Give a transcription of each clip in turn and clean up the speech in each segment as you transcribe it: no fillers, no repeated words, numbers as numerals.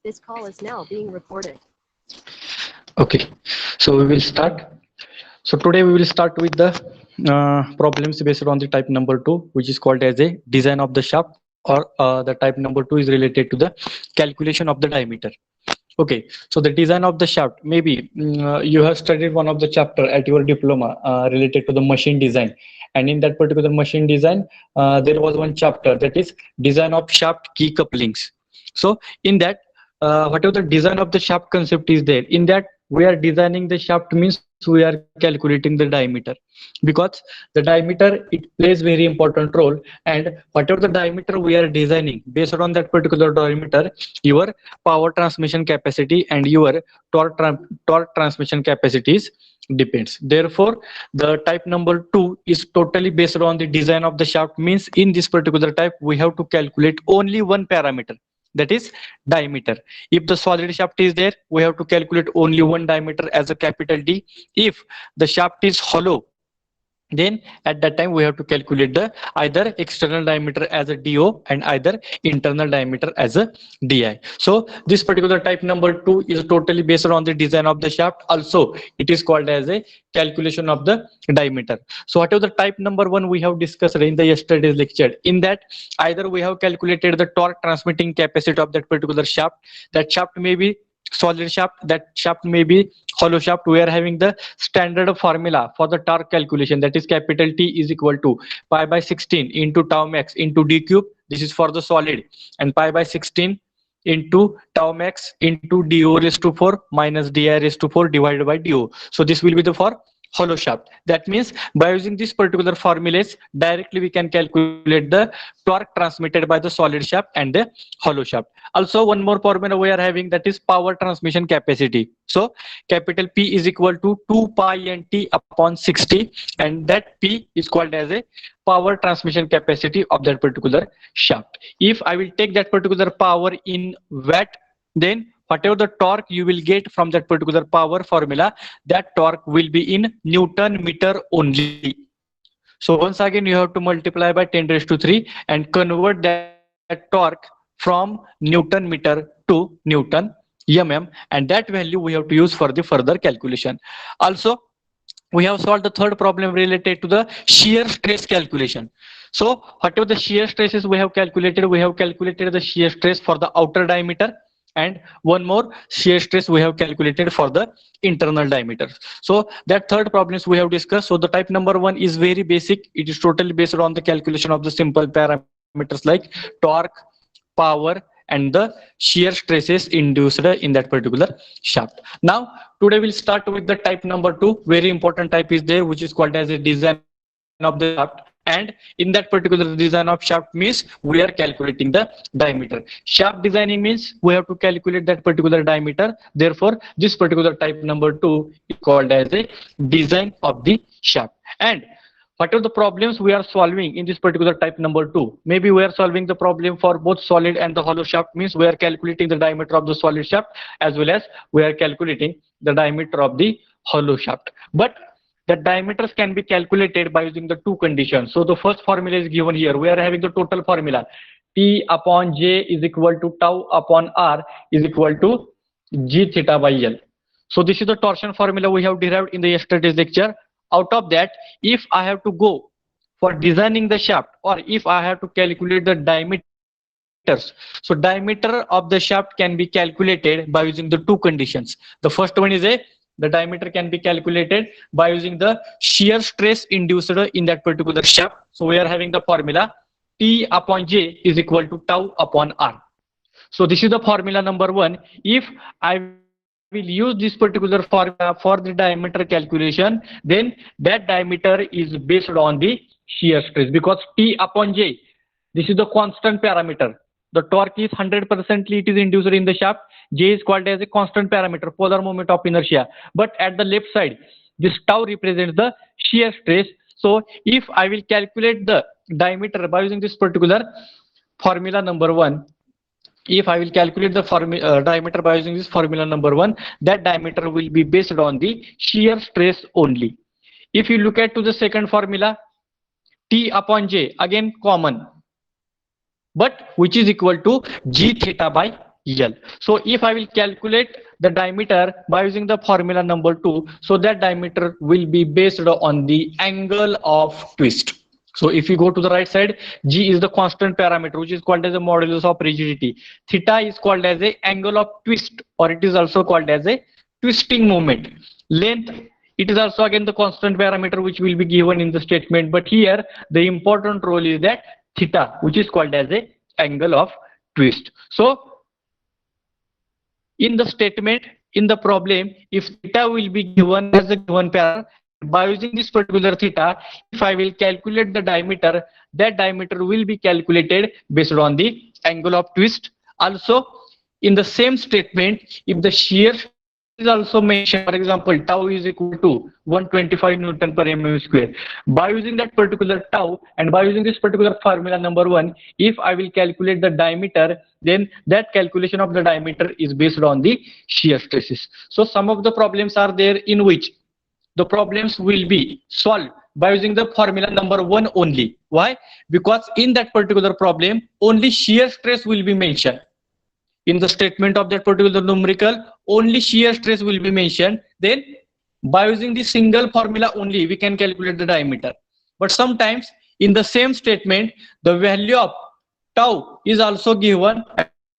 This call is now being recorded. Okay, so we will start. So today we will start with the problems based on the type number 2, which is called as a design of the shaft, or the type number 2 is related to the calculation of the diameter. Okay, so the design of the shaft, maybe you have studied one of the chapter at your diploma related to the machine design, and in that particular machine design, there was one chapter that is design of shaft key couplings. So in that, whatever the design of the shaft concept is there, in that we are designing the shaft means we are calculating the diameter, because the diameter, it plays very important role, and whatever the diameter we are designing, based on that particular diameter, your power transmission capacity and your torque transmission capacities depends. Therefore, the type number 2 is totally based on the design of the shaft, means in this particular type we have to calculate only one parameter, that is diameter. If the solid shaft is there, we have to calculate only one diameter as a capital D. If the shaft is hollow, then at that time we have to calculate the either external diameter as a DO and either internal diameter as a DI. So this particular type number 2 is totally based on the design of the shaft. Also, it is called as a calculation of the diameter. So whatever the type number 1 we have discussed in the yesterday's lecture, in that either we have calculated the torque transmitting capacity of that particular shaft. That shaft may be solid shaft, that shaft may be hollow shaft. We are having the standard formula for the torque calculation, that is capital T is equal to pi by 16 into tau max into d cube. This is for the solid, and pi by 16 into tau max into do raised to 4 minus di raised to 4 divided by do. So this will be the for hollow shaft. That means by using this particular formulas, directly we can calculate the torque transmitted by the solid shaft and the hollow shaft. Also, one more formula we are having, that is power transmission capacity. So capital P is equal to 2 pi nt upon 60, and that P is called as a power transmission capacity of that particular shaft. If I will take that particular power in watt, then whatever the torque you will get from that particular power formula, that torque will be in Newton meter only. So once again you have to multiply by 10 raised to 3 and convert that torque from Newton meter to Newton mm, and that value we have to use for the further calculation. Also, we have solved the third problem related to the shear stress calculation. So whatever the shear stresses we have calculated the shear stress for the outer diameter, and one more shear stress we have calculated for the internal diameter. So that third problems we have discussed. So the type number 1 is very basic. It is totally based on the calculation of the simple parameters like torque, power, and the shear stresses induced in that particular shaft. Now today we'll start with the type number 2. Very important type is there, which is called as a design of the shaft, and in that particular design of shaft means we are calculating the diameter. Shaft designing means we have to calculate that particular diameter. Therefore this particular type number 2 is called as a design of the shaft. And whatever the problems we are solving in this particular type number 2, maybe we are solving the problem for both solid and the hollow shaft, means we are calculating the diameter of the solid shaft as well as we are calculating the diameter of the hollow shaft. But the diameters can be calculated by using the two conditions. So the first formula is given here. We are having the total formula, T upon J is equal to tau upon R is equal to G theta by L. So this is the torsion formula we have derived in the yesterday's lecture. Out of that, if I have to go for designing the shaft, or if I have to calculate the diameters, so diameter of the shaft can be calculated by using the two conditions. The first one is the diameter can be calculated by using the shear stress induced in that particular shaft. So we are having the formula T upon J is equal to tau upon R. So this is the formula number 1. If I will use this particular formula for the diameter calculation, then that diameter is based on the shear stress, because T upon J, this is the constant parameter. The torque is 100% it is induced in the shaft. J is called as a constant parameter, polar moment of inertia. But at the left side, this tau represents the shear stress. So if I will calculate the diameter by using this particular formula number 1, if I will calculate the diameter by using this formula number 1, that diameter will be based on the shear stress only. If you look at to the second formula, T upon J, again common, but which is equal to G theta by L. So if I will calculate the diameter by using the formula number 2, so that diameter will be based on the angle of twist. So if you go to the right side, G is the constant parameter which is called as a modulus of rigidity. Theta is called as a angle of twist, or it is also called as a twisting moment. Length, it is also again the constant parameter which will be given in the statement, but here the important role is that theta, which is called as a angle of twist. So in the statement, in the problem, if theta will be given as a given parameter, by using this particular theta, if I will calculate the diameter, that diameter will be calculated based on the angle of twist. Also, in the same statement, if the shear is also mentioned, for example, tau is equal to 125 Newton per mm square. By using that particular tau and by using this particular formula number 1, if I will calculate the diameter, then that calculation of the diameter is based on the shear stresses. So some of the problems are there in which the problems will be solved by using the formula number 1 only. Why? Because in that particular problem, only shear stress will be mentioned. In the statement of that particular numerical, only shear stress will be mentioned. Then by using the single formula only, we can calculate the diameter. But sometimes in the same statement, the value of tau is also given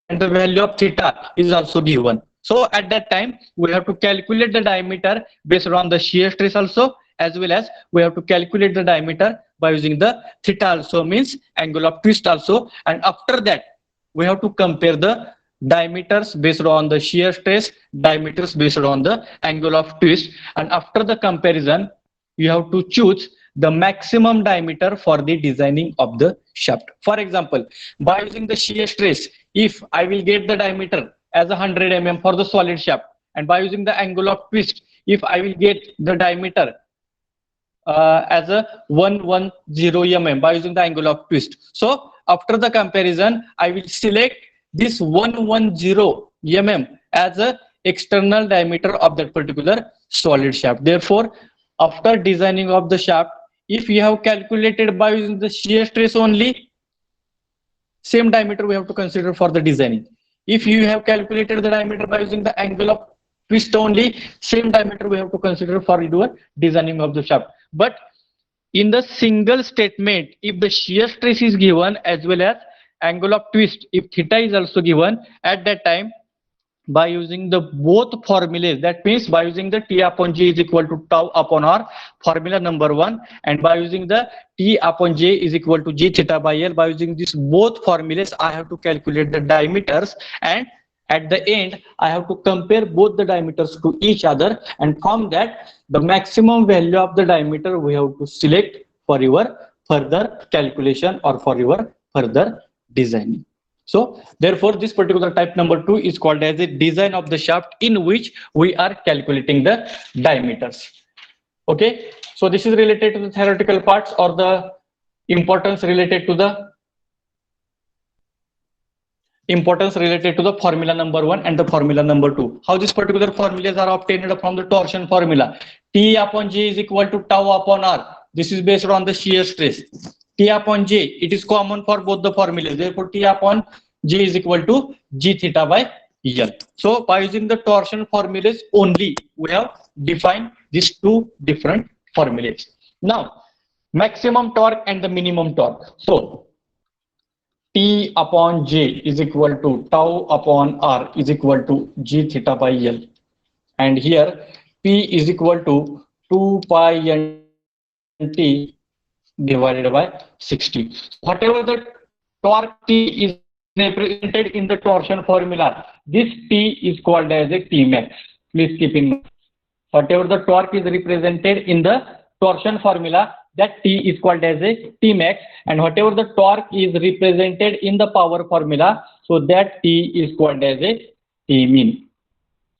and the value of theta is also given. So at that time, we have to calculate the diameter based on the shear stress also, as well as we have to calculate the diameter by using the theta also, means angle of twist also. And after that, we have to compare the diameters based on the shear stress, diameters based on the angle of twist, and after the comparison you have to choose the maximum diameter for the designing of the shaft. For example, by using the shear stress, if I will get the diameter as 100 mm for the solid shaft, and by using the angle of twist, if I will get the diameter as a 110 mm by using the angle of twist. So after the comparison, I will select this 110 mm as a external diameter of that particular solid shaft. Therefore, after designing of the shaft, if you have calculated by using the shear stress only, same diameter we have to consider for the designing. If you have calculated the diameter by using the angle of twist only, same diameter we have to consider for your designing of the shaft. But in the single statement, if the shear stress is given as well as angle of twist, if theta is also given, at that time by using the both formulas, that means by using the T upon J is equal to tau upon R, formula number 1, and by using the T upon J is equal to G theta by L, by using these both formulas, I have to calculate the diameters, and at the end I have to compare both the diameters to each other, and from that the maximum value of the diameter we have to select for your further calculation or for your further designing. So therefore this particular type number 2 is called as a design of the shaft, in which we are calculating the diameters. Okay, so this is related to the theoretical parts or the importance related to the formula number 1 and the formula number 2. How these particular formulas are obtained from the torsion formula. T upon J is equal to tau upon R. This is based on the shear stress. T upon J, it is common for both the formulas. Therefore, T upon J is equal to G theta by L. So by using the torsion formulas only, we have defined these two different formulas. Now, maximum torque and the minimum torque. So T upon J is equal to tau upon R is equal to G theta by L. And here P is equal to 2 pi N T divided by 60. Whatever the torque T is represented in the torsion formula, this T is called as a T max. Please keep in mind. Whatever the torque is represented in the torsion formula, that T is called as a T max, and whatever the torque is represented in the power formula, so that T is called as a T min.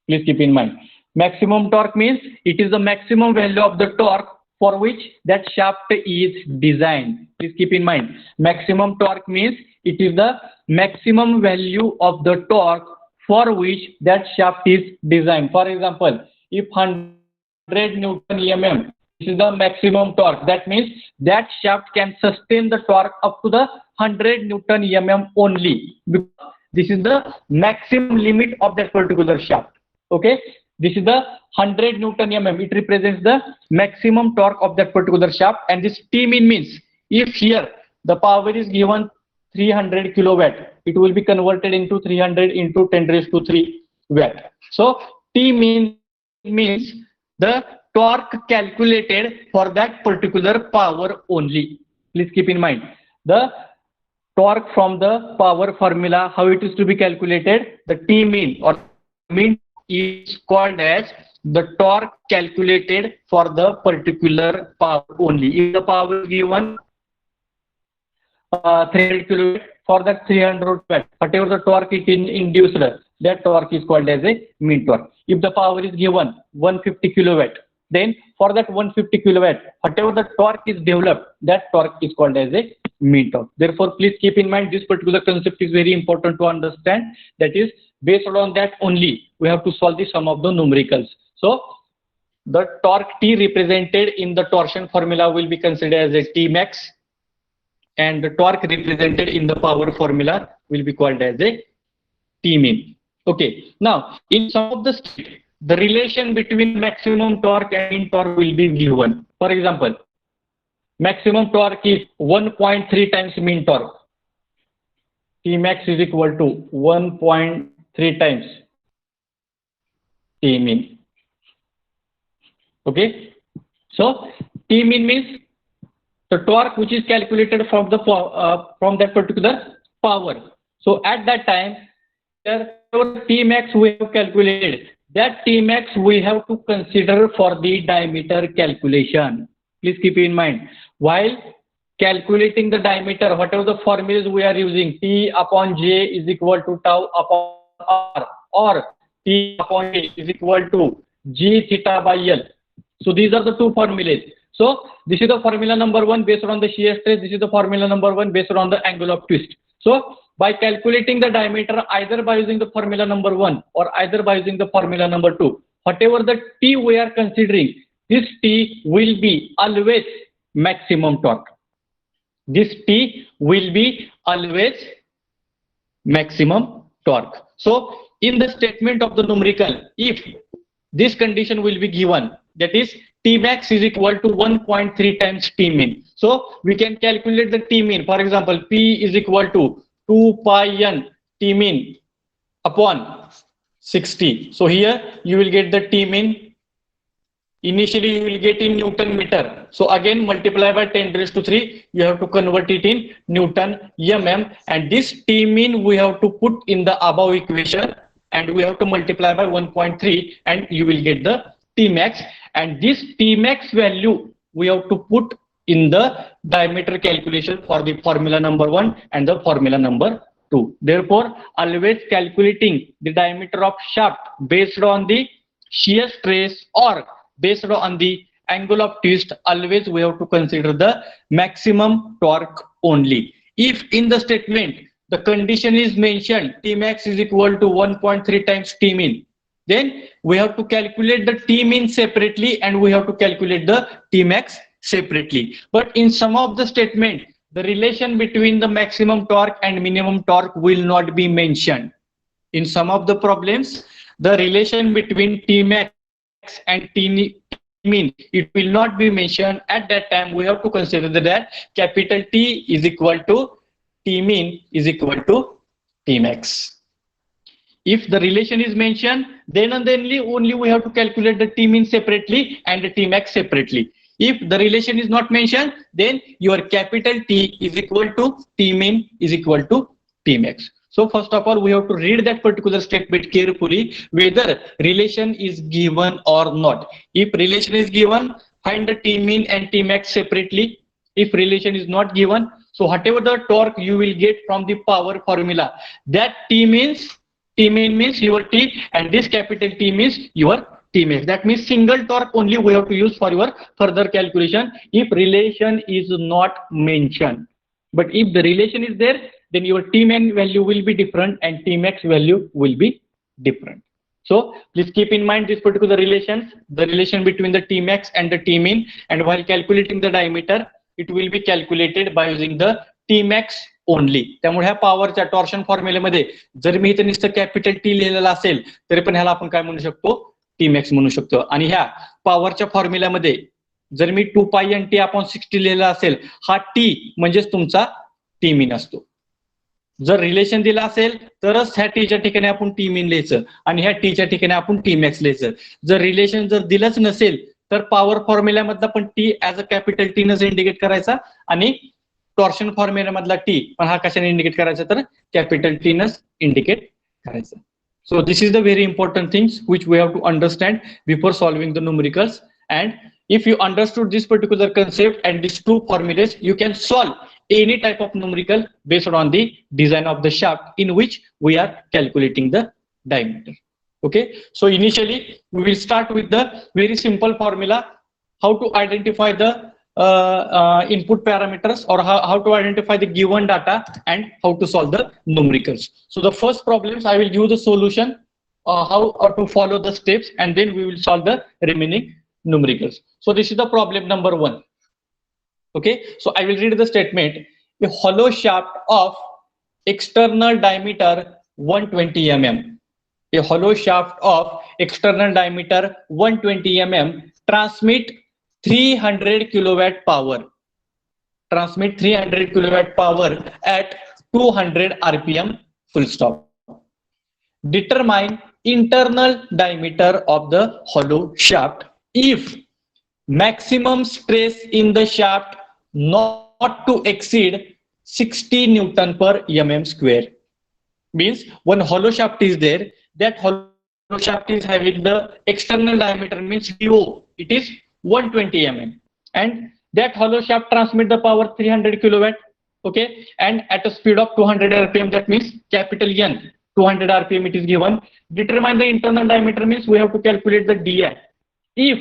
Please keep in mind. Maximum torque means it is the maximum value of the torque for which that shaft is designed. Please keep in mind, maximum torque means it is the maximum value of the torque for which that shaft is designed. For example, if 100 Newton mm, this is the maximum torque. That means that shaft can sustain the torque up to the 100 Newton mm only, because This is the maximum limit of that particular shaft. Okay, this is the 100 Newton mm. It represents the maximum torque of that particular shaft, and this T min means if here the power is given 300 kilowatt, it will be converted into 300 into 10 raised to 3 watt. So T min means the torque calculated for that particular power only. Please keep in mind the torque from the power formula, how it is to be calculated. The T min or min is called as the torque calculated for the particular power only. If the power is given 300 kilowatt, for that 300 watt, whatever the torque it induced, that torque is called as a mean torque. If the power is given 150 kilowatt, then for that 150 kilowatt, whatever the torque is developed, that torque is called as a mean torque. Therefore, please keep in mind this particular concept is very important to understand. That is, based on that only we have to solve the sum of the numericals. So the torque T represented in the torsion formula will be considered as a T max, and the torque represented in the power formula will be called as a T min. Okay, now in some of the state, the relation between maximum torque and mean torque will be given. For example, maximum torque is 1.3 times mean torque. T max is equal to 1.3 times T min. Okay, so T min means the torque which is calculated from the from that particular power. So at that time, T max we have calculated. That T max we have to consider for the diameter calculation. Please keep in mind, while calculating the diameter, whatever the formulas we are using, T upon J is equal to tau upon R, or T upon J is equal to G theta by L. So these are the two formulas. So this is the formula number 1 based on the shear stress. This is the formula number 1 based on the angle of twist. So by calculating the diameter either by using the formula number 1 or either by using the formula number 2, whatever the T we are considering, this T will be always maximum torque. This T will be always maximum torque. So in the statement of the numerical, if this condition will be given, that is T max is equal to 1.3 times T min. So we can calculate the T min. For example, P is equal to 2 pi n T min upon 60. So here you will get the T min. Initially you will get in Newton meter. So again multiply by 10 raised to 3. You have to convert it in Newton mm. And this T min we have to put in the above equation, and we have to multiply by 1.3, and you will get the T max. And this T max value we have to put in the diameter calculation for the formula number 1 and the formula number 2. Therefore, always calculating the diameter of shaft based on the shear stress or based on the angle of twist, always we have to consider the maximum torque only. If in the statement the condition is mentioned T max is equal to 1.3 times T min, then we have to calculate the T min separately and we have to calculate the T max separately. But in some of the statement, the relation between the maximum torque and minimum torque will not be mentioned. In some of the problems, the relation between T max and T min, it will not be mentioned. At that time, we have to consider that capital T is equal to T min is equal to T max. If the relation is mentioned, then and only we have to calculate the T min separately and the T max separately. If the relation is not mentioned, then your capital T is equal to T min is equal to T max. So first of all, we have to read that particular statement carefully, whether relation is given or not. If relation is given, find the T min and T max separately. If relation is not given, so whatever the torque you will get from the power formula, that T min means your T, and this capital T means your T max. That means single torque only we have to use for your further calculation if relation is not mentioned. But if the relation is there, then your T min value will be different and T max value will be different. So please keep in mind this particular relations, the relation between the T max and the T min, and while calculating the diameter, it will be calculated by using the T max only. त्यामुळे ह्या पॉवरच्या torsion फॉर्म्युलेमध्ये जर मी इथे नुसतं capital T लिहिलेलं असेल तरी पण ह्याला आपण काय म्हणू शकतो, टी मॅक्स म्हणू शकतो. आणि ह्या पॉवरच्या फॉर्म्युल्यामध्ये जर मी 2 पाय एन टी अपॉन 60 लिहिलेला असेल, हा टी म्हणजेच तुमचा टी मीन असतो. जर रिलेशन दिला असेल तरच ह्या टीच्या ठिकाणी आपण टी मीन लिहायचं आणि ह्या टीच्या ठिकाणी आपण टी मॅक्स लिहायचं. जर रिलेशन जर दिलंच नसेल तर पॉवर फॉर्म्युल्यामधला पण T as a capital T Nach indicate करायचा आणि टॉर्शन फॉर्म्युल्यामधला टी पण हा कशाने इंडिकेट करायचा, तर कॅपिटल टी नच इंडिकेट करायचा. So this is the very important things which we have to understand before solving the numericals. And if you understood this particular concept and these two formulas, you can solve any type of numerical based on the design of the shaft in which we are calculating the diameter. Okay, so initially we will start with the very simple formula, how to identify the input parameters or how to identify the given data and how to solve the numericals. So the first problems I will give the solution, how to follow the steps, and then we will solve the remaining numericals. So this is the problem number 1. Okay, so I will read the statement. A hollow shaft of external diameter 120 mm. A hollow shaft of external diameter 120 mm transmit 300 kilowatt power. Transmit 300 kilowatt power at 200 rpm full stop. Determine internal diameter of the hollow shaft if maximum stress in the shaft not to exceed 60 Newton per mm square. Means one hollow shaft is there, that hollow shaft is having the external diameter means DO, it is 120 mm, and that hollow shaft transmit the power 300 kilowatt. Okay, and at a speed of 200 rpm, that means capital N 200 rpm it is given. Determine the internal diameter means we have to calculate the DI. If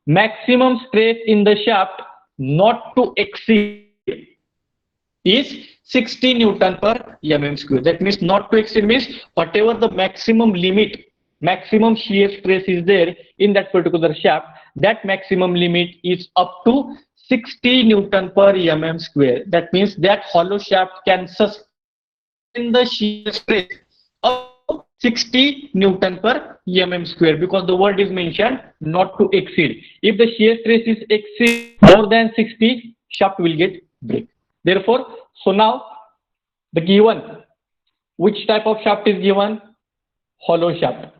maximum stress in the shaft not to exceed is 60 Newton per mm square. That means not to exceed means whatever the maximum limit, maximum shear stress is there in that particular shaft, that maximum limit is up to 60 Newton per mm square. That means that hollow shaft can sustain the shear stress up to 60 Newton per mm square, because the word is mentioned not to exceed. If the shear stress is exceed more than 60, shaft will get break. Therefore, so now the given, which type of shaft is given? Hollow shaft.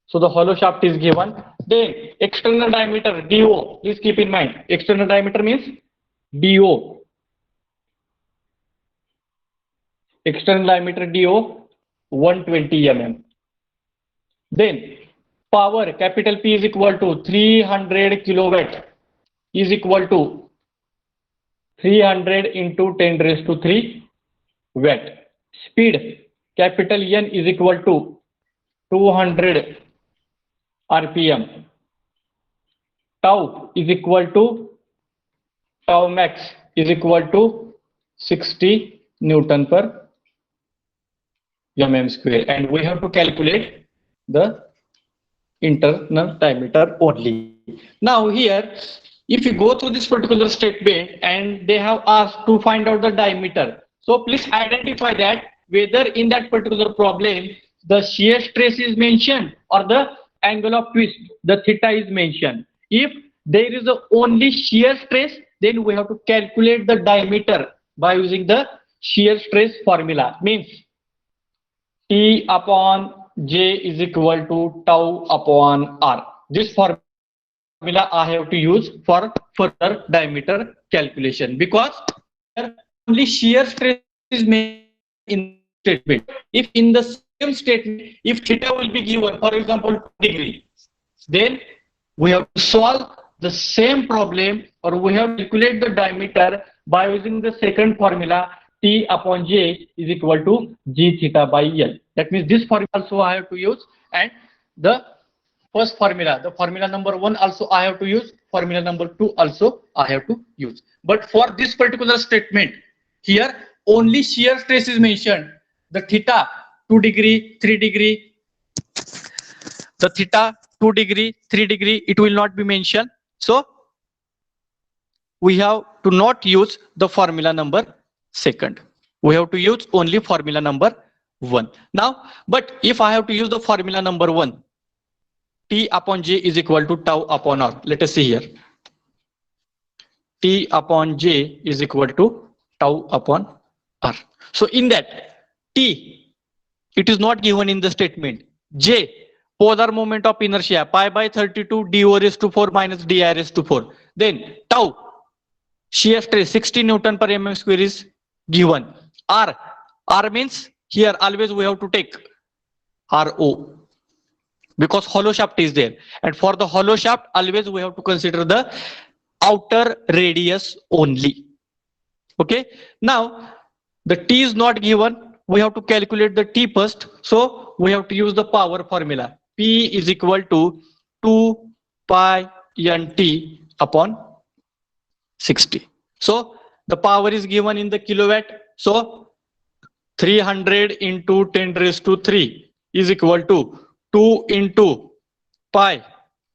So the hollow shaft is given. Then external diameter DO, please keep in mind, external diameter means DO. External diameter DO 120 mm. Then power, capital P is equal to 300 kilowatt is equal to 300 into 10 raised to 3 watt. Speed, capital N is equal to 200 rpm. Tau is equal to, tau max is equal to 60 Newton per mm square, and we have to calculate the internal diameter only. Now here, if you go through this particular statement and they have asked to find out the diameter, so please identify that whether in that particular problem the shear stress is mentioned or the angle of twist, the theta is mentioned. If there is a only shear stress, then we have to calculate the diameter by using the shear stress formula. Means T upon J is equal to tau upon R. This formula I have to use for further diameter calculation, because only shear stress is made in statement. If in the same statement, if theta will be given, for example, 2 degree, then we have to solve the same problem, or we have to calculate the diameter by using the second formula, T upon J is equal to G theta by L. That means this formula also I have to use, and the first formula, the formula number 1 also I have to use, formula number 2 also I have to use. But for this particular statement, here only shear stress is mentioned. The theta 2 degree, 3 degree, the theta 2 degree, 3 degree, it will not be mentioned. So we have to not use the formula number second. We have to use only formula number 1. Now, but if I have to use the formula number 1, T upon J is equal to tau upon R. Let us see here. T upon J is equal to tau upon R. So in that, T, it is not given in the statement. J, polar moment of inertia, pi by 32 do raised to 4 minus di raised to 4. Then tau, shear stress 60 Newton per mm square is given. R means here always we have to take RO because hollow shaft is there, and for the hollow shaft always we have to consider the outer radius only. Okay, now the T is not given, we have to calculate the T first, so we have to use the power formula. P is equal to 2 pi nt upon 60. So the power is given in the kilowatt, so 300 into 10 raised to 3 is equal to 2 into pi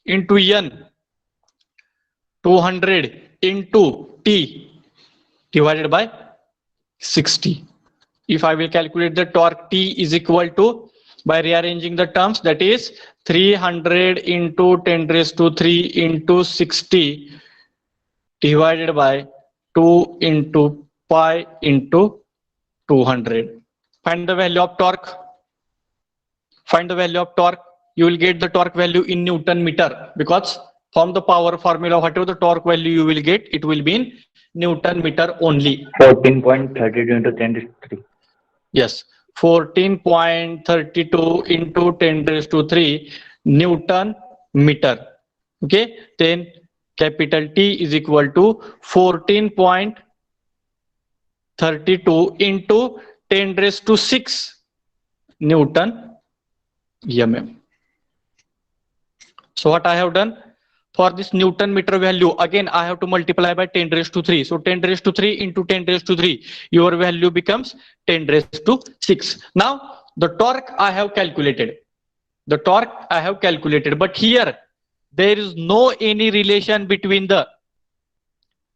into n 200 into T divided by 60. If I will calculate the torque, T is equal to, by rearranging the terms, that is 300 into 10 raised to 3 into 60 divided by 2 into pi into 200. Find the value of torque. Find the value of torque. You will get the torque value in Newton meter, because from the power formula, whatever the torque value you will get, it will be in Newton meter only. 14.32 into 10 raised to 3. Yes, 14.32 into 10 raised to 3 Newton meter. Okay, then capital T is equal to 14.32 into 10 raised to 6 Newton mm. So what I have done, for this Newton meter value, again I have to multiply by 10 raised to 3. So 10 raised to 3 into 10 raised to 3, your value becomes 10 raised to 6. Now the torque I have calculated. The torque I have calculated, but here there is no any relation between the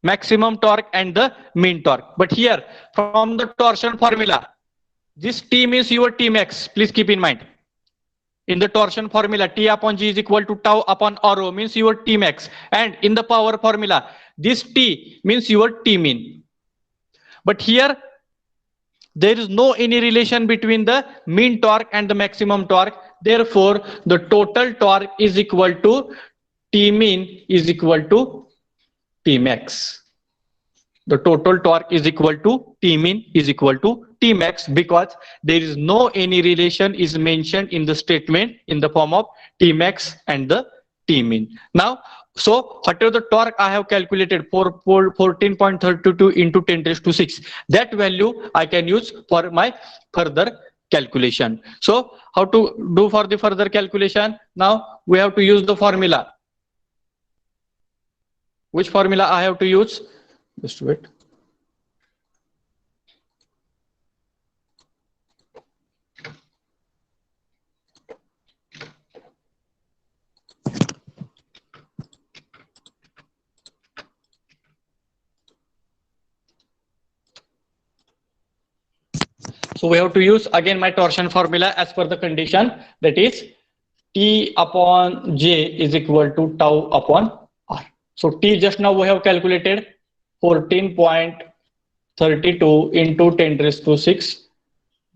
maximum torque and the mean torque. But here from the torsion formula, this T means your T max. Please keep in mind. In the torsion formula, T upon G is equal to tau upon RO means your T max. And in the power formula, this T means your T mean. But here, there is no any relation between the mean torque and the maximum torque. Therefore, the total torque is equal to T mean is equal to T max. The total torque is equal to T mean is equal to T max, because there is no any relation is mentioned in the statement in the form of T max and the T mean. Now, so whatever the torque I have calculated for 14.32 into 10 raised to 6, that value I can use for my further calculation. So how to do for the further calculation? Now we have to use the formula. Which formula I have to use? Just wait. So we have to use again my torsion formula as per the condition, that is T upon J is equal to tau upon R. So T just now we have calculated 14.32 into 10 raised to 6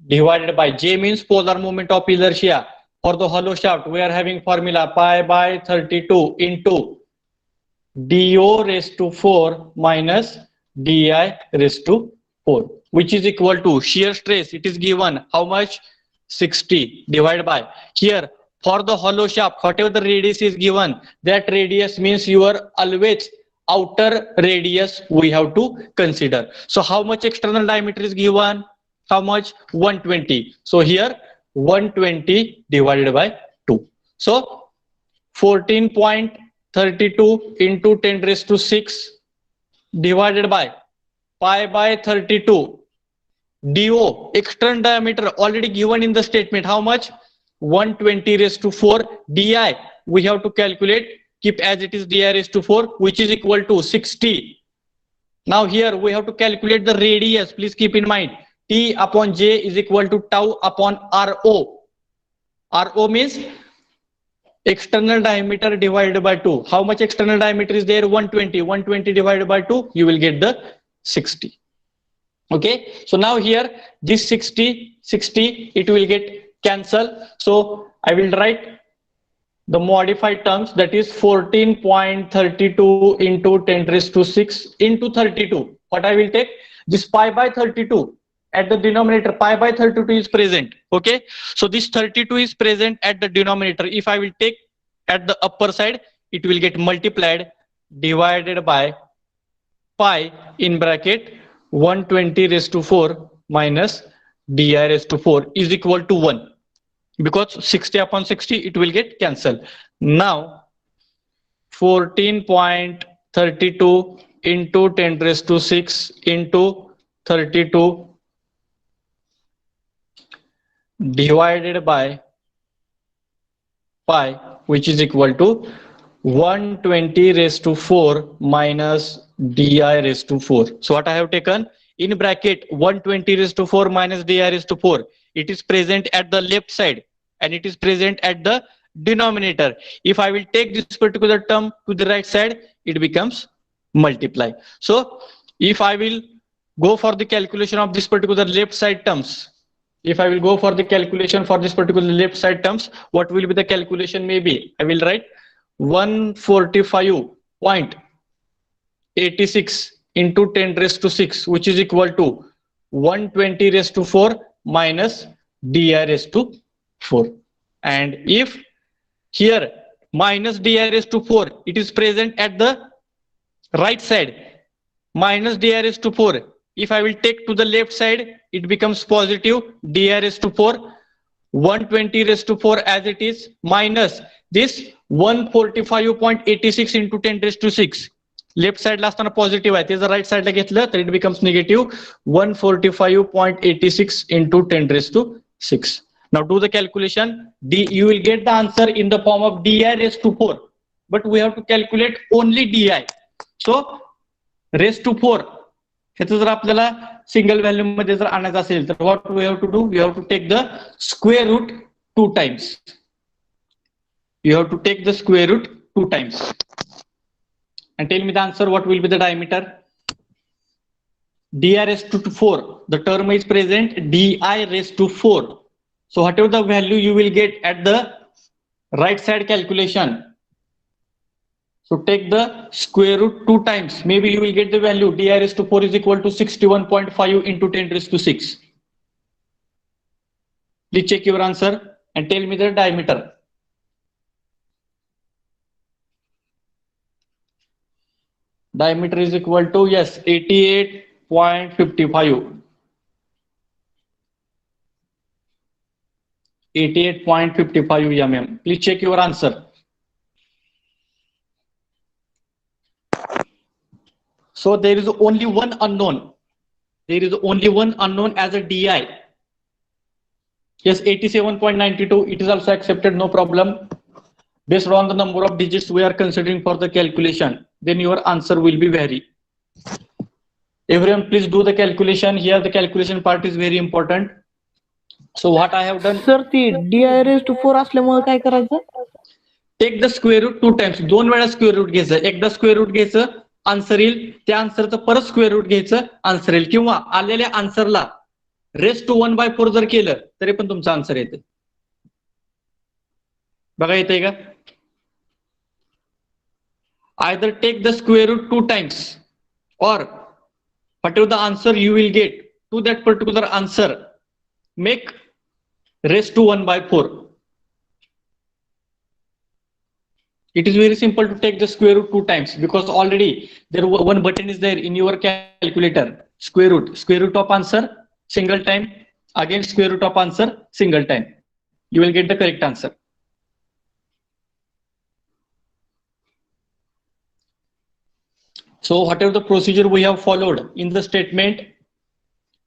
divided by J means polar moment of inertia. For the hollow shaft, we are having formula pi by 32 into do raised to 4 minus di raised to 4, which is equal to shear stress. It is given how much? 60 divided by, here for the hollow shaft, whatever the radius is given, that radius means your always outer radius we have to consider. So how much external diameter is given? How much? 120. So here 120 divided by 2. So 14.32 into 10 raised to 6 divided by pi by 32 do, external diameter already given in the statement, how much? 120 raised to 4. Di we have to calculate, keep as it is, di raised to 4, which is equal to 60 Now here we have to calculate the radius. Please keep in mind T upon J is equal to tau upon RO. RO means external diameter divided by 2. How much external diameter is there? 120. 120 divided by 2, you will get the 60. Okay, so now here this 60, it will get cancelled. So I will write the modified terms, that is 14.32 into 10 raised to 6 into 32. What I will take? This pi by 32 at the denominator. Pi by 32 is present. Okay, so this 32 is present at the denominator. If I will take at the upper side, it will get multiplied divided by pi in bracket 120 raised to 4 minus di raised to 4 is equal to 1. Because 60 upon 60, it will get cancelled. Now 14.32 into 10 raised to 6 into 32 divided by pi, which is equal to 120 raised to 4 minus di raised to 4. So what I have taken in bracket 120 raised to 4 minus di raised to 4. It is present at the left side and it is present at the denominator. If I will take this particular term to the right side, it becomes multiply. So if I will go for the calculation of this particular left side terms, if I will go for the calculation for this particular left side terms, what will be the calculation? Maybe I will write 145.86 into 10 raised to 6, which is equal to 120 raised to 4 minus di raised to 4. And if here minus di raised to 4, it is present at the right side, minus di raised to 4. If I will take to the left side, it becomes positive di raised to 4, 120 raised to 4 as it is, minus this 145.86 into 10 raised to 6. Left side ला असताना positive आहे, त्याचं right side ला घेतलं तर it becomes negative 145.86 into 10 raised to 6. Now do the calculation. You will get the answer in the form of di raised to 4, but we have to calculate only di. So raised to 4 ह्याचं जर आपल्याला single value मध्ये जर आणायचं असेल तर what we have to do? We have to take the square root 2 times. You have to take the square root 2 times. And tell me the answer, what will be the diameter? Di raised to 4. The term is present di raised to 4. So whatever the value you will get at the right side calculation, so take the square root 2 times. Maybe you will get the value di raised to 4 is equal to 61.5 into 10 raised to 6. Please check your answer and tell me the diameter. Diameter is equal to, yes, 88.55. 88.55 mm. Please check your answer. So there is only one unknown. There is only one unknown as a di. Yes, 87.92. It is also accepted, no problem. Based on the number of digits we are considering for the calculation, then your answer will be vary. Everyone, please do the calculation. Here the calculation part is very important. So what I have done, sir ती di raised to 4 असल्यामुळे काय करायचं? take the square root 2 times. 2 वेळा square root घ्यायचं. एकदा square root घ्यायचं, answer येईल. त्या आन्सरचं परत स्क्वेअर रूट घ्यायचं, आन्सर येईल. किंवा आलेल्या आन्सरला रेस टू 1/4 जर केलं तरी पण तुमचं आन्सर येते. बघा येते का? Either take the square root 2 times or whatever the answer you will get to that particular answer, make raised to 1/4. It is very simple to take the square root 2 times because already there one button is there in your calculator. Square root of answer single time, again square root of answer single time. You will get the correct answer. So whatever the procedure we have followed in the statement,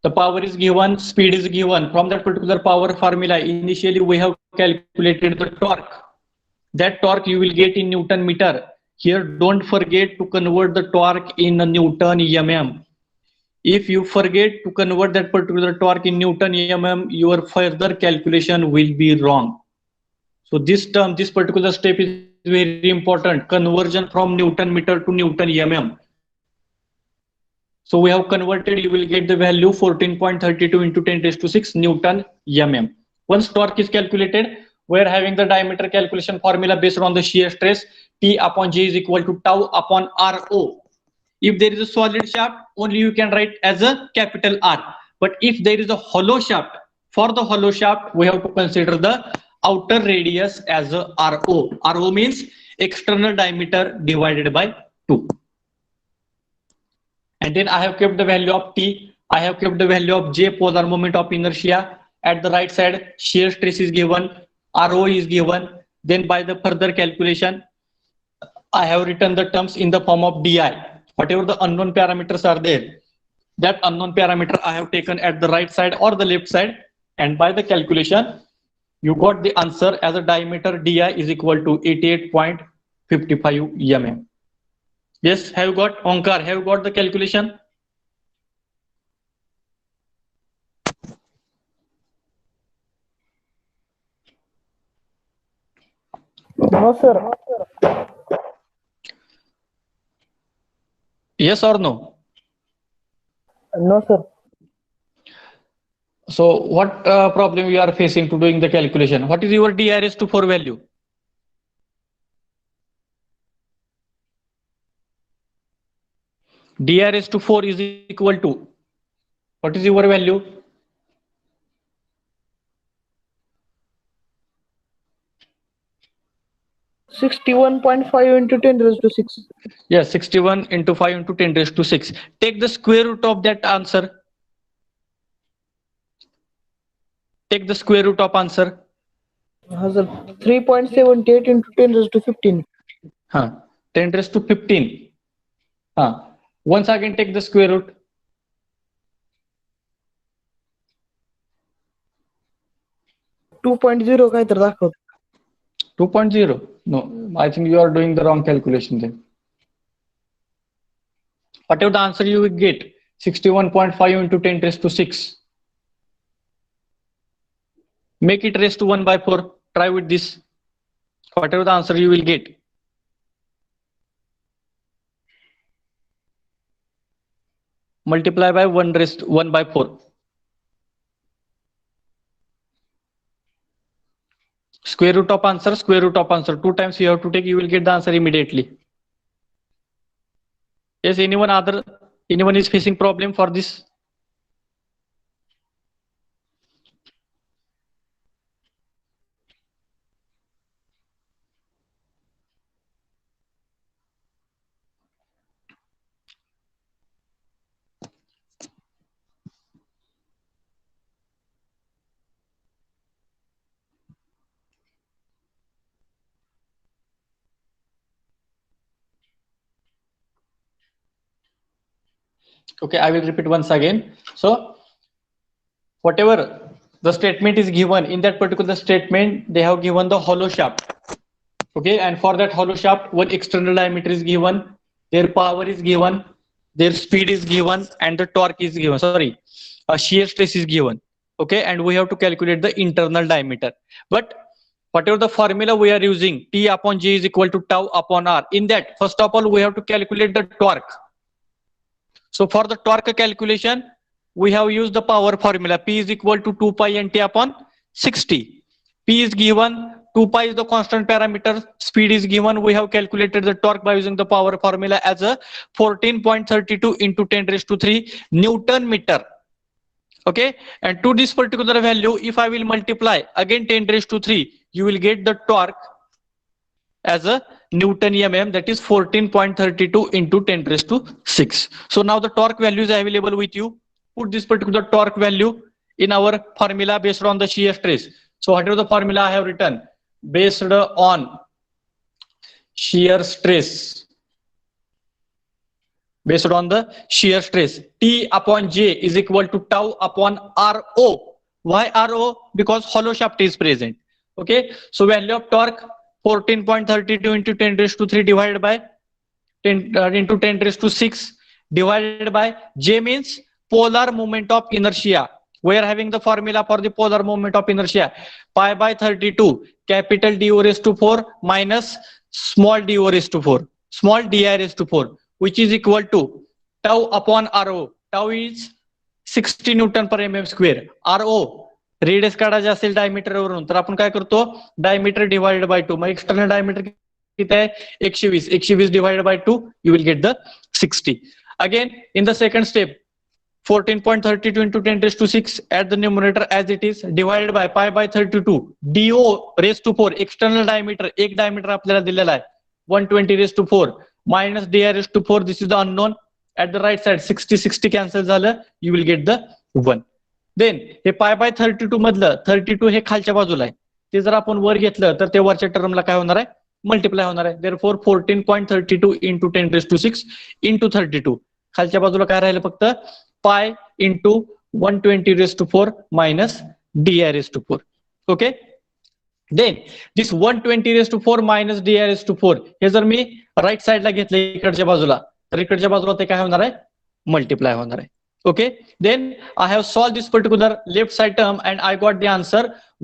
the power is given, speed is given. From that particular power formula, initially we have calculated the torque. That torque you will get in Newton meter. Here, don't forget to convert the torque in Newton mm. If you forget to convert that particular torque in Newton mm, your further calculation will be wrong. So this term, this particular step is very important. Conversion from Newton meter to Newton mm. So we have converted, you will get the value 14.32 into 10 raised to 6 Newton mm. Once torque is calculated, we are having the diameter calculation formula based on the shear stress. T upon J is equal to tau upon RO. If there is a solid shaft, only you can write as a capital R. But if there is a hollow shaft, for the hollow shaft, we have to consider the outer radius as a RO. RO means external diameter divided by 2. And then I have kept the value of T. I have kept the value of J, polar moment of inertia. At the right side, shear stress is given, RO is given. Then by the further calculation, I have written the terms in the form of DI. Whatever the unknown parameters are there, that unknown parameter I have taken at the right side or the left side. And by the calculation, you got the answer as a diameter DI is equal to 88.55 mm. Yes, have you got Onkar? Have you got the calculation? No, sir. Yes or no? No, sir. So what problem you are facing to doing the calculation? What is your DI raised to 4 value? DI raised to 4 is equal to, what is your value? (61.5 into 10 raised to 6). Yes, 61 into 5 into 10 raised to 6. Take the square root of that answer. Take the square root of answer. 3.78 into 10 raised to 15. 10 raised to 15. Once again take the square root. (2.0 काहीतरी दाखवत. 2.0. No, I think you are doing the wrong calculation then. Whatever the answer you will get, 61.5 into 10 raised to 6. Make it raised to 1 by 4. Try with this. Whatever the answer you will get. Multiply by 1 raised to 1 by 4. Square root of answer, square root of answer. 2 times you have to take, you will get the answer immediately. Yes, anyone is facing problem for this? Okay, I will repeat once again. So whatever the statement is given, in that particular statement, they have given the hollow shaft. Okay, and for that hollow shaft, one external diameter is given, their power is given, their speed is given, and the torque is given. Sorry, shear stress is given. Okay, and we have to calculate the internal diameter. But whatever the formula we are using, T upon J is equal to tau upon R. In that, first of all, we have to calculate the torque. So for the torque calculation, we have used the power formula. P is equal to 2 pi NT upon 60. P is given, 2 pi is the constant parameter, speed is given. We have calculated the torque by using the power formula as a 14.32 into 10 raised to 3 Newton meter. Okay, and to this particular value, if I will multiply again 10 raised to 3, you will get the torque as a Newton mm, that is 14.32 into 10 raised to 6. So now the torque value is available with you. Put this particular torque value in our formula based on the shear stress. So whatever the formula I have written, based on shear stress, based on the shear stress, T upon J is equal to tau upon RO. Why RO? Because hollow shaft is present. Okay, so value of torque 14.32 into 10 raised to 3 divided by into 10 raised to 6 divided by J means polar moment of inertia. We are having the formula for the polar moment of inertia. Pi by 32 capital D O raised to 4 minus small d O raised to 4, small d I raised to 4, which is equal to tau upon RO. Tau is 60 Newton per mm square. RO radius काढायचे असेल diameter वरून तर आपण काय करतो diameter divided by 2 mug external diameter किती आहे 120 120 divided by 2 you will get the 60. Again in the second step 14.32 into 10 raised to 6 at the numerator as it is divided by pi by 32 do raised to 4 external diameter एक diameter आपल्याला दिलेला आहे 120 raised to 4 minus di raised to 4 this is the unknown at the right side 60 60 cancel झालं you will get the 1. Then हे pi by 32 मधलं 32 हे खालच्या बाजूला आहे ते जर आपण वर घेतलं तर ते वरच्या टर्मला काय होणार आहे मल्टिप्लाय होणार आहे therefore 14.32 into 10 raised to 6 into 32 खालच्या बाजूला काय राहिलं फक्त पाय into 120 raised to 4 minus di raised to 4. Okay then this 120 raised to 4 minus di raised to 4 हे जर मी राईट साइडला घेतलं इकडच्या बाजूला तर इकडच्या बाजूला ते काय होणार आहे मल्टिप्लाय होणार आहे. Okay, then I have solved this particular left side term and I got the answer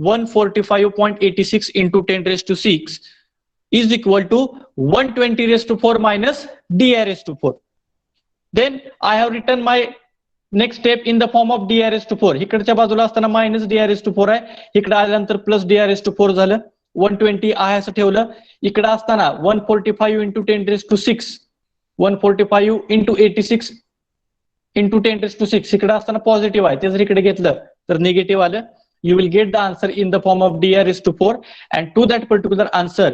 145.86 into 10 raised to 6 is equal to 120 raised to 4 minus di raised to 4. Then I have written my next step in the form of di raised to 4. इकडच्या बाजूला असताना minus di raised to 4 आहे इकडे आल्यानंतर plus di raised to 4 झालं 120 आहे असं ठेवलं इकडे असताना 145 into 10 raised to 6 145 into 86 into 10 raised to 6 इकडे असताना पॉझिटिव्ह आहे ते जर इकडे घेतलं तर निगेटिव्ह आलं you will get the answer in the form of di raised to 4 and to that particular answer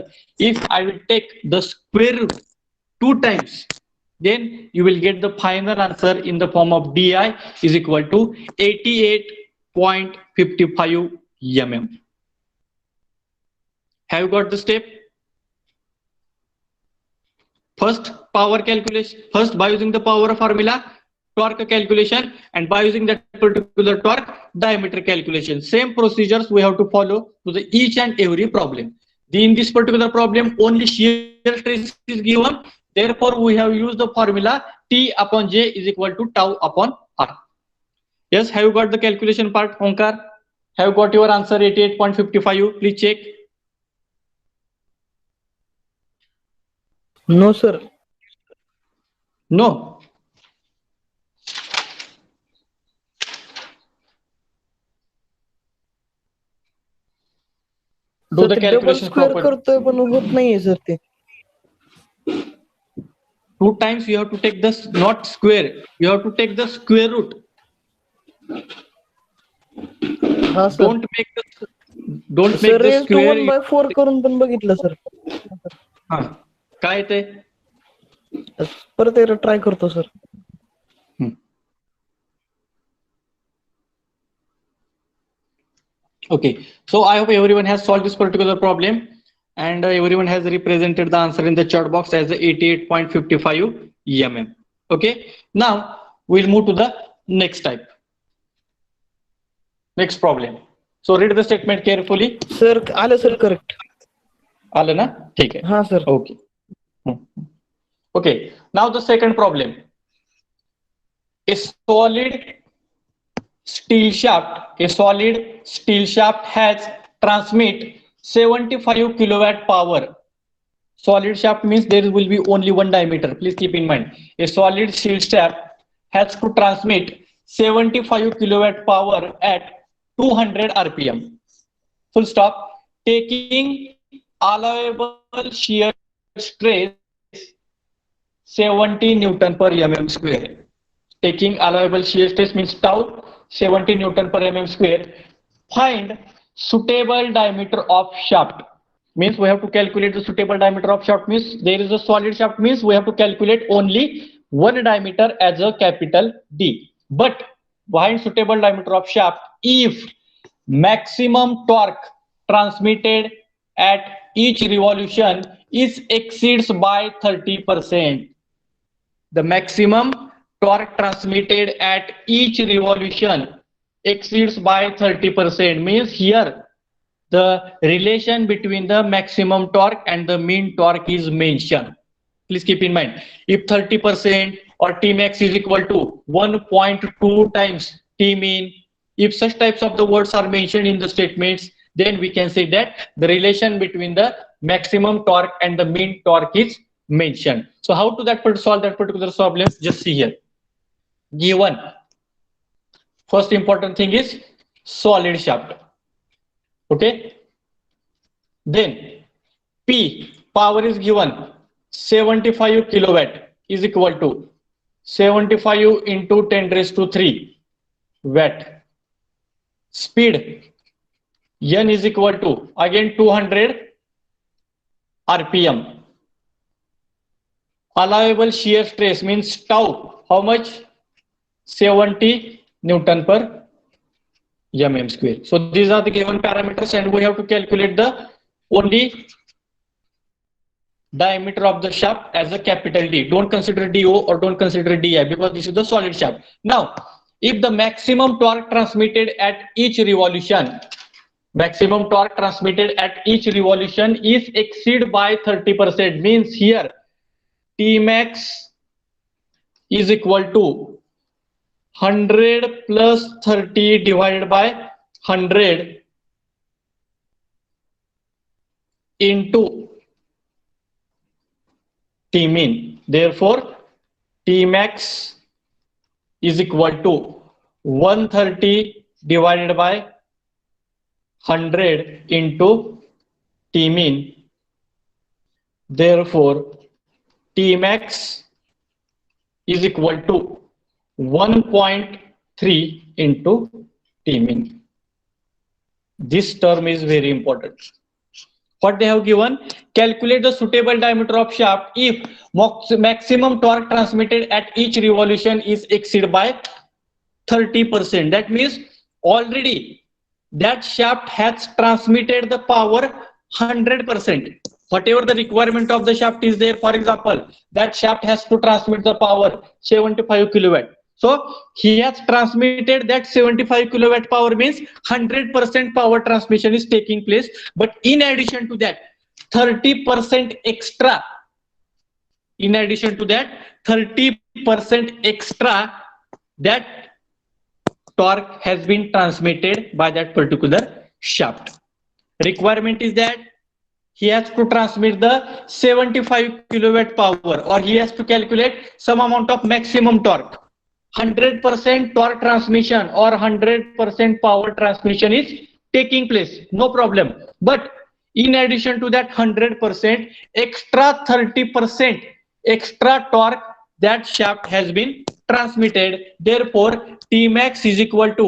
if I will take the square root 2 times then you will get the final answer in the form of di is equal to 88.55 mm. Have you got the step? First power calculation, first by using the power formula torque calculation and by using that particular torque diameter calculation. Same procedures we have to follow to the each and every problem. In this particular problem only shear stress is given, therefore we have used the formula T upon J is equal to tau upon R. Yes, have you got the calculation part, Onkar? Have you got your answer 88.55? Please check. No sir. No. Do the double calculation square properly. करतोय पण होत नाहीये sir ते 2 times you have to take the not square, you have to take the square root. हा sir Don't make the sir raise to square. 1/4 करून पण बघितलं sir हा काय ते परत एकदा ट्राय करतो sir. Okay, so I hope everyone has solved this particular problem and everyone has represented the answer in the chat box as the 88.55 mm. Okay, now we'll move to the next type. Next problem. So read the statement carefully. Sir आलं sir correct. आलं ना ठीक आहे. हा sir. Okay. Okay, now the second problem. A solid steel shaft has transmit 75 kilowatt power. Solid shaft means there will be only one diameter. Please keep in mind. A solid steel shaft has to transmit 75 kilowatt power at 200 RPM. Full stop. Taking allowable shear stress 70 Newton per mm square. Taking allowable shear stress means tau 70 Newton per mm square. Find suitable diameter of shaft. Means we have to calculate the suitable diameter of shaft means there is a solid shaft means we have to calculate only one diameter as a capital D. But find suitable diameter of shaft if maximum torque transmitted at each revolution is exceeds by 30%. The maximum torque transmitted at each revolution exceeds by 30% means here the relation between the maximum torque and the mean torque is mentioned. Please keep in mind, if 30% or Tmax is equal to 1.2 times Tmean, if such types of the words are mentioned in the statements, then we can say that the relation between the maximum torque and the mean torque is mentioned. So how to solve that particular problem? Just see here. Given, first important thing is solid shaft. Okay. Then P, power is given 75 kilowatt is equal to 75 into 10 raised to 3 watt. Speed N is equal to again 200 RPM. Allowable shear stress means tau, how much? 70 Newton per mm square. So these are the given parameters, and we have to calculate the only diameter of the shaft as a capital D. Don't consider DO or don't consider DI, because this is the solid shaft. Now, if the maximum torque transmitted at each revolution, is exceeded by 30%, means here Tmax is equal to 100 plus 30 divided by 100 into Tmean. Therefore, Tmax is equal to 130 divided by 100 into Tmean. Therefore, Tmax is equal to 1.3 into Tmean. This term is very important. What they have given, calculate the suitable diameter of shaft if maximum torque transmitted at each revolution is exceeded by 30%. That means already that shaft has transmitted the power 100%. Whatever the requirement of the shaft is there, for example, that shaft has to transmit the power 75 kilowatt. So he has transmitted that 75 kilowatt power, means 100% power transmission is taking place. But in addition to that, 30% extra. In addition to that, 30% extra, that torque has been transmitted by that particular shaft. Requirement is that he has to transmit the 75 kilowatt power, or he has to calculate some amount of maximum torque. 100% torque transmission or 100% power transmission is taking place, no problem. But in addition to that 100%, extra 30% extra torque, that shaft has been transmitted. Therefore, Tmax is equal to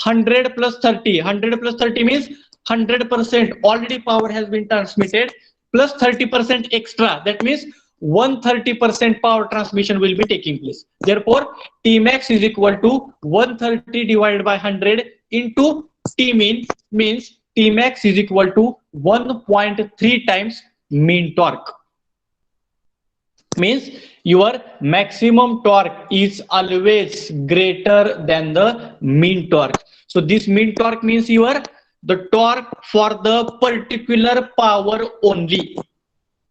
100 plus 30. 100 plus 30 means 100% already power has been transmitted plus 30% extra. That means 130% power transmission will be taking place. Therefore, Tmax is equal to 130 divided by 100 into Tmean, means Tmax is equal to 1.3 times mean torque. Means your maximum torque is always greater than the mean torque. So this mean torque means the torque for the particular power only.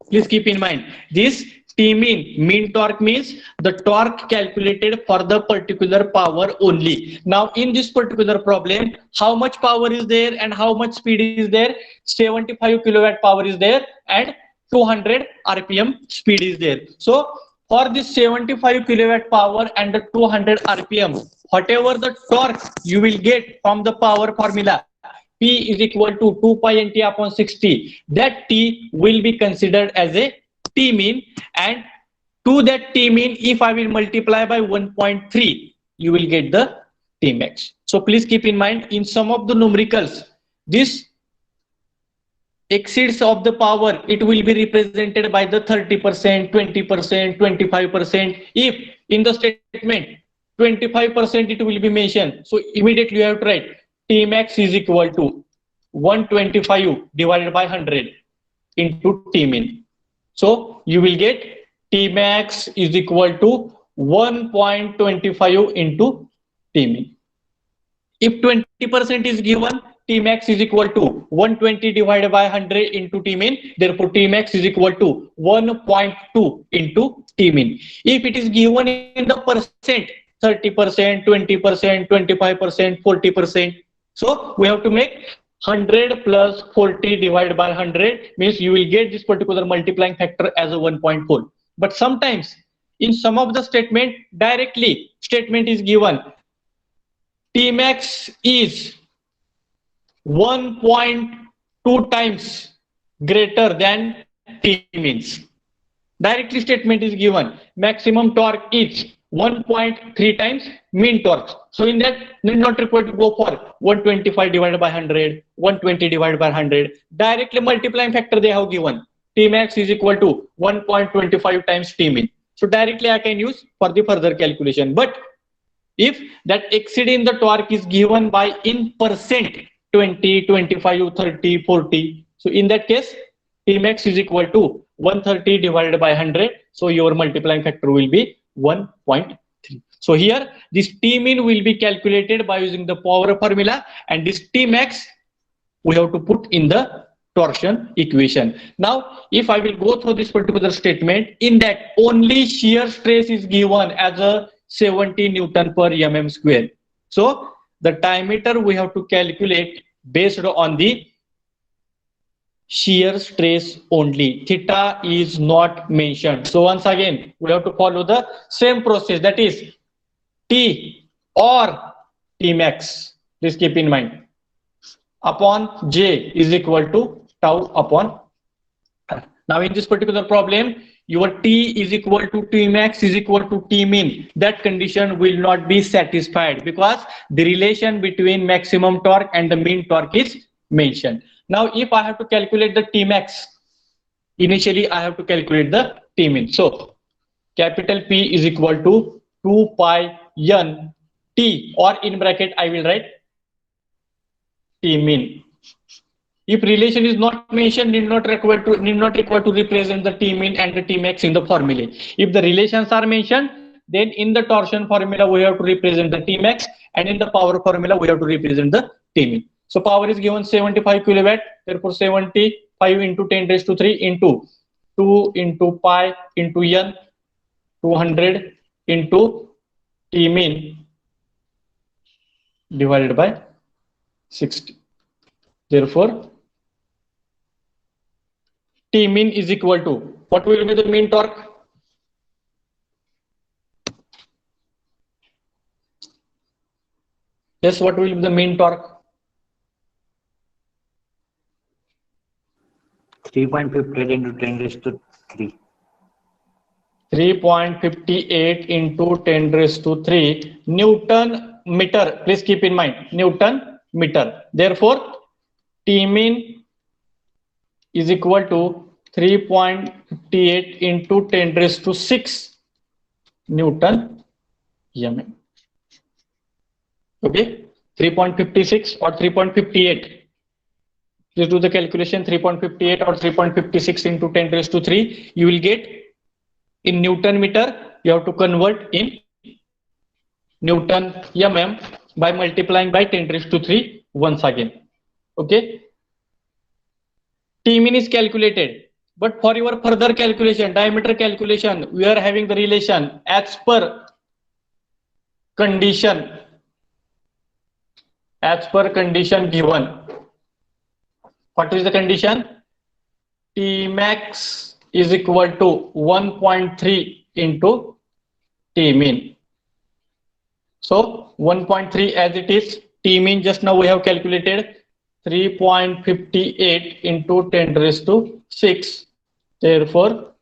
Please keep in mind, this Tmean, mean torque, means the torque calculated for the particular power only. Now in this particular problem, how much power is there and how much speed is there? 75 kilowatt power is there and 200 RPM speed is there. So for this 75 kilowatt power and the 200 RPM, whatever the torque you will get from the power formula, P is equal to 2 pi nt upon 60. That T will be considered as a Tmean, and to that Tmean, if I will multiply by 1.3, you will get the Tmax. So please keep in mind, in some of the numericals, this exceeds of the power, it will be represented by the 30%, 20%, 25%. If in the statement 25% it will be mentioned, so immediately you have to write Tmax is equal to 125 divided by 100 into Tmean. So you will get Tmax is equal to 1.25 into Tmean. If 20% is given, Tmax is equal to 120 divided by 100 into Tmin. Therefore, Tmax is equal to 1.2 into Tmin. If it is given in the percent, 30%, 20%, 25%, 40%. So we have to make 100 plus 40 divided by 100 means you will get this particular multiplying factor as a 1.4. But sometimes in some of the statement directly statement is given Tmax is 1.2 times greater than Tmin. Directly statement is given maximum torque is 1.3 times mean torque. So in that need not required to go for 125 divided by 100, 120 divided by 100. Directly multiplying factor they have given. Tmax is equal to 1.25 times Tmin. So directly I can use for the further calculation. But if that exceeding the torque is given by in percent 20, 25, 30, 40. So in that case Tmax is equal to 130 divided by 100. So your multiplying factor will be 1.3. So here this Tmin will be calculated by using the power formula, and this Tmax we have to put in the torsion equation. Now if I will go through this particular statement, in that only shear stress is given as a 70 Newton per mm square. So the diameter we have to calculate based on the shear stress only. Theta is not mentioned. So once again we have to follow the same process, that is T or Tmax, please keep in mind, upon J is equal to tau upon R. Now in this particular problem your T is equal to Tmax is equal to Tmin. That condition will not be satisfied because the relation between maximum torque and the mean torque is mentioned. Now if I have to calculate the Tmax, initially I have to calculate the Tmin. So capital P is equal to 2 pi n T, or in bracket I will write Tmin. If relation is not mentioned, need not required to represent the Tmin and the Tmax in the formula. If the relations are mentioned, then in the torsion formula we have to represent the Tmax, and in the power formula we have to represent the Tmin. So power is given 75 kilowatt, therefore 75 into 10 raised to 3 into 2 into pi into n, 200 into Tmin divided by 60. Therefore Tmin is equal to, what will be the mean torque? Yes, what will be the mean torque? 3.58 into 10 raised to 3. 3.58 into 10 raised to 3 Newton meter. Please keep in mind Newton meter. Therefore Tmin is equal to 3.58 into 10 raised to 6 Newton mm. Okay, 3.56 or 3.58. Please do the calculation. 3.58 or 3.56 into 10 raised to 3. You will get in Newton meter. You have to convert in Newton mm by multiplying by 10 raised to 3 once again. Okay. Tmin is calculated, but for your further calculation, diameter calculation, we are having the relation as per condition given. What is the condition? Tmax is equal to 1.3 into Tmin. So 1.3 as it is, Tmin just now we have calculated 3.58 into 10 raised to 6. Therefore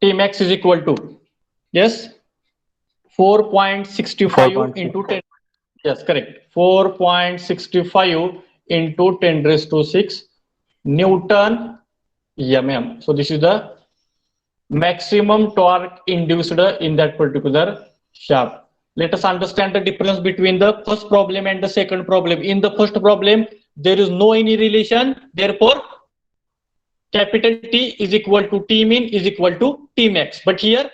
Tmax is equal to, yes, 4.65 into 10. Yes, correct. 4.65 into 10 raised to 6 Newton mm. So this is the maximum torque induced in that particular shaft. Let us understand the difference between the first problem and the second problem. In the first problem, there is no any relation. Therefore, capital T is equal to Tmin is equal to Tmax. But here,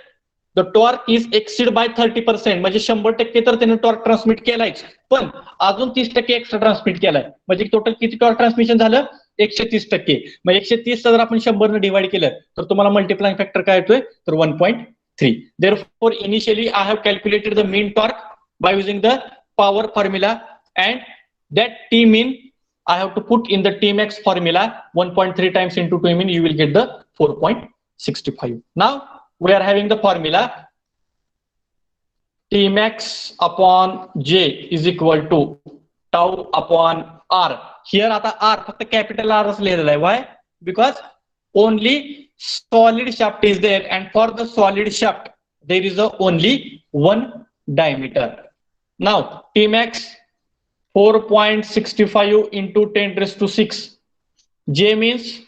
the torque is exceeded by 30%. म्हणजे 100% तर त्याने torque transmit केलाय. पण अजून 30% extra transmit केलाय, म्हणजे total किती torque transmission झालं? 130%. मग 130 जर आपण 100 ने डिवाइड केलं तर तुम्हाला मल्टिप्लाइंग फॅक्टर काय येतोय? तर 1.3. Therefore, initially I have calculated the mean torque by using the power formula, and that T mean I have to put in the Tmax formula. 1.3 times into T mean, you will get the 4.65. Now we are having the formula Tmax upon J is equal to tau upon R. Here आता R फक्त capital R च लिहिलेला आहे. Why? Because only solid shaft is there, and for the solid shaft there is only one diameter. Now Tmax 4.65 into 10 raised to 6. J means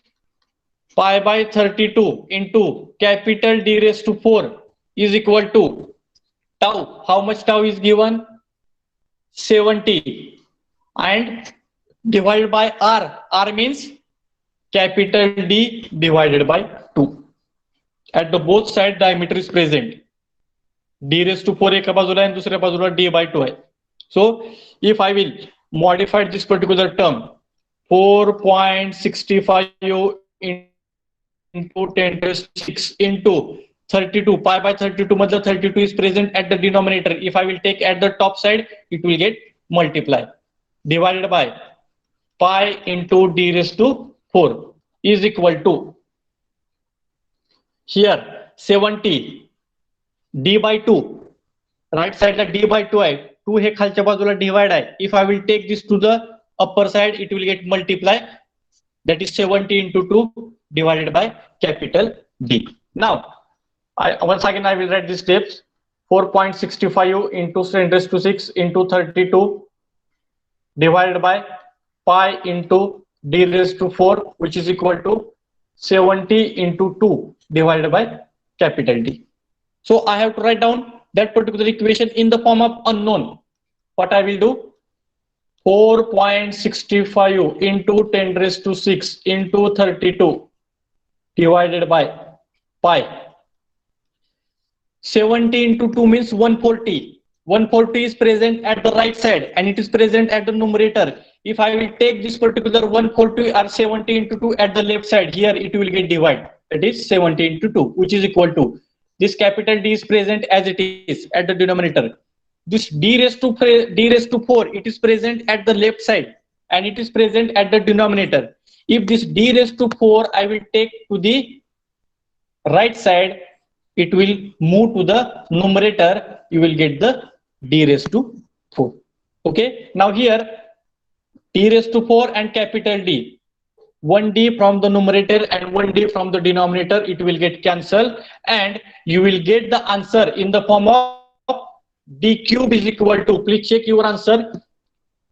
pi by 32 into capital D raised to 4 is equal to tau. How much tau is given? 70, and divided by R. R means capital D divided by 2. At the both side diameter is present. D raised to 4 एका बाजूला आहे आणि दुसऱ्या बाजूला D by 2 आहे. So if I will modify this particular term, 4.65 into 10 raised to 6 into 32, pi by 32 मतलब 32 is present at the denominator. If I will take at the top side, it will get multiply, divided by pi into D raised to 4 is equal to, here 70 D by 2, right side La D by 2 आहे, 2 हे खालच्या बाजूला divide आहे. If I will take this to the upper side, it will get multiply, that is 70 into 2 divided by capital D. Now once again I will write these steps. 4.65 into 10 raised to 6 into 32 divided by pi into D raised to 4, which is equal to 70 into 2 divided by capital D. So I have to write down that particular equation in the form of unknown. What I will do? 4.65 into 10 raised to 6 into 32 divided by pi. 70 into 2 means 140. 140 is present at the right side and it is present at the numerator. If I will take this particular 140 or 70 into 2 at the left side, here it will get divided. That is 70 into 2, which is equal to, this capital D is present as it is at the denominator. This D raised to 4, it is present at the left side and it is present at the denominator. If this D raised to 4 I will take to the right side, it will move to the numerator, you will get the D raised to 4. Okay, now here D raised to 4 and capital D, 1D from the numerator and 1D from the denominator, it will get cancelled, and you will get the answer in the form of D cube is equal to, please check your answer,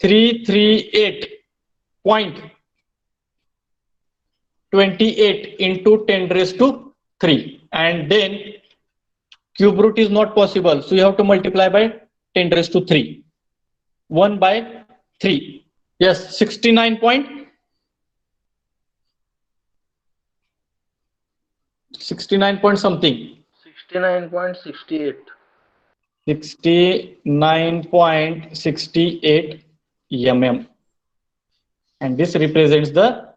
338.28 into 10 raised to 3, and then cube root is not possible, so you have to multiply by 10 raised to 3, 1 by 3. Yes, 69 point 69 point something. 69.68. 69.68 mm, and this represents the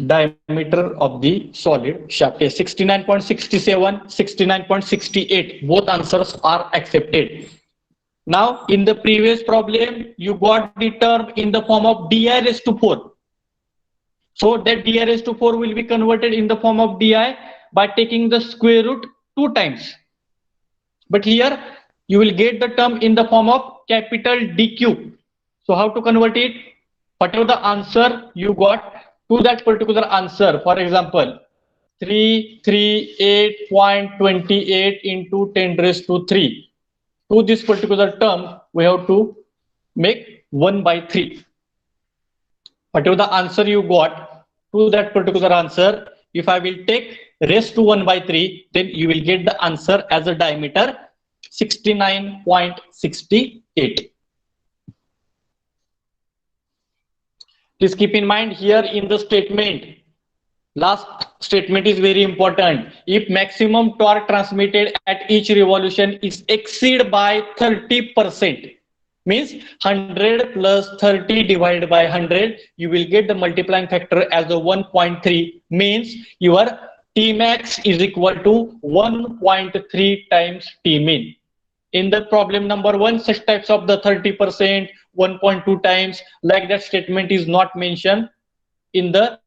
diameter of the solid shaft. 69.67, 69.68, both answers are accepted. Now in the previous problem you got the term in the form of Di raised to 4, so that Di raised to 4 will be converted in the form of Di by taking the square root 2 times. But here you will get the term in the form of capital D cube. So how to convert it? Whatever the answer you got, to that particular answer, for example 338.28 into 10 raised to 3, to this particular term we have to make 1 by 3. Whatever the answer you got, to that particular answer, if I will take raised to 1 by 3, then you will get the answer as a diameter 69.68. Please keep in mind here in the statement, last statement is very important. If maximum torque transmitted at each revolution is exceed by 30%, means 100 plus 30 divided by 100, you will get the multiplying factor as a 1.3, means your Tmax is equal to 1.3 times Tmin. In the problem number 1, such types of the 30%, 1.2 times, like that statement is not mentioned in the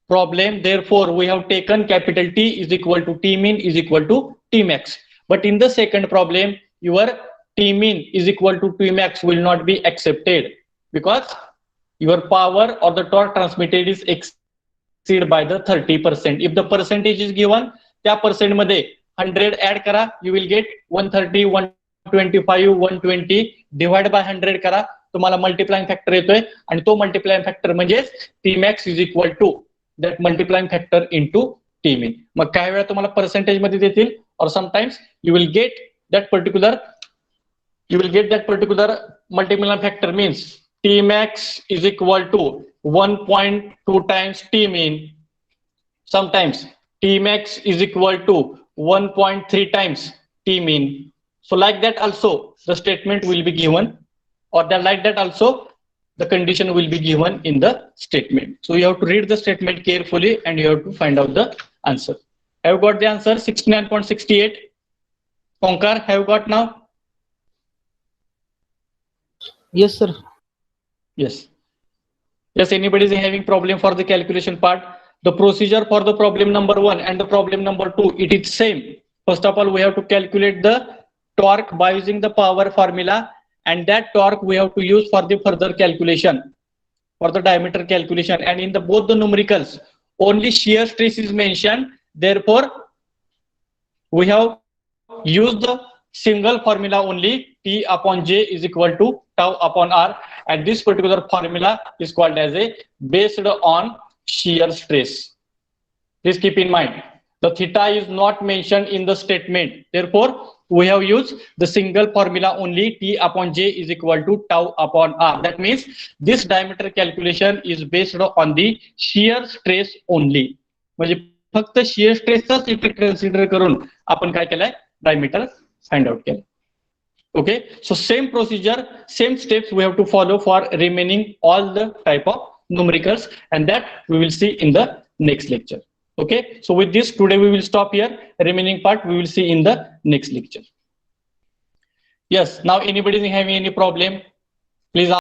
problem. Therefore, we have taken capital T is equal to Tmin is equal to Tmax. But in the second problem, your Tmin is equal to Tmax will not be accepted because your power or the torque transmitted is exceeded by the 30%. If the percentage is given, त्या percent मध्ये 100 add करा, you will get 130, 125, 120 divide by 100 करा, तुम्हाला multiplying factor येतोय आणि तो multiplying factor म्हणजे Tmax is equal to that multiplying factor into Tmin. मग काही वेळा तुम्हाला percentage मध्ये देतील or sometimes you will get that particular multiplying factor means Tmax is equal to 1.2 times Tmin. Sometimes Tmax is equal to 1.3 times Tmin. So like that also the statement will be given, or like that also the condition will be given in the statement. So you have to read the statement carefully and you have to find out the answer. Have you got the answer? 69.68. Konkar, have you got now? Yes, sir. Yes. Yes, anybody is having problem for the calculation part? The procedure for the problem number 1 and the problem number 2, it is same. First of all, we have to calculate the torque by using the power formula, and that torque we have to use for the further calculation, for the diameter calculation. And in the both the numericals, only shear stress is mentioned. Therefore, we have used the single formula only, T upon J is equal to tau upon R, and this particular formula is called as a based on shear stress. Please keep in mind, the theta is not mentioned in the statement. Therefore, we have used the single formula only, T upon J is equal to tau upon R. That means this diameter calculation is based on the shear stress only. म्हणजे फक्त shear stressचाच effect consider करून आपण काय केलंय, diameter find out केलं. Okay, so same procedure, same steps we have to follow for remaining all the type of numericals, and that we will see in the next lecture. Okay, so with this today we will stop here. Remaining part we will see in the next lecture. Yes, now anybody having any problem, please ask.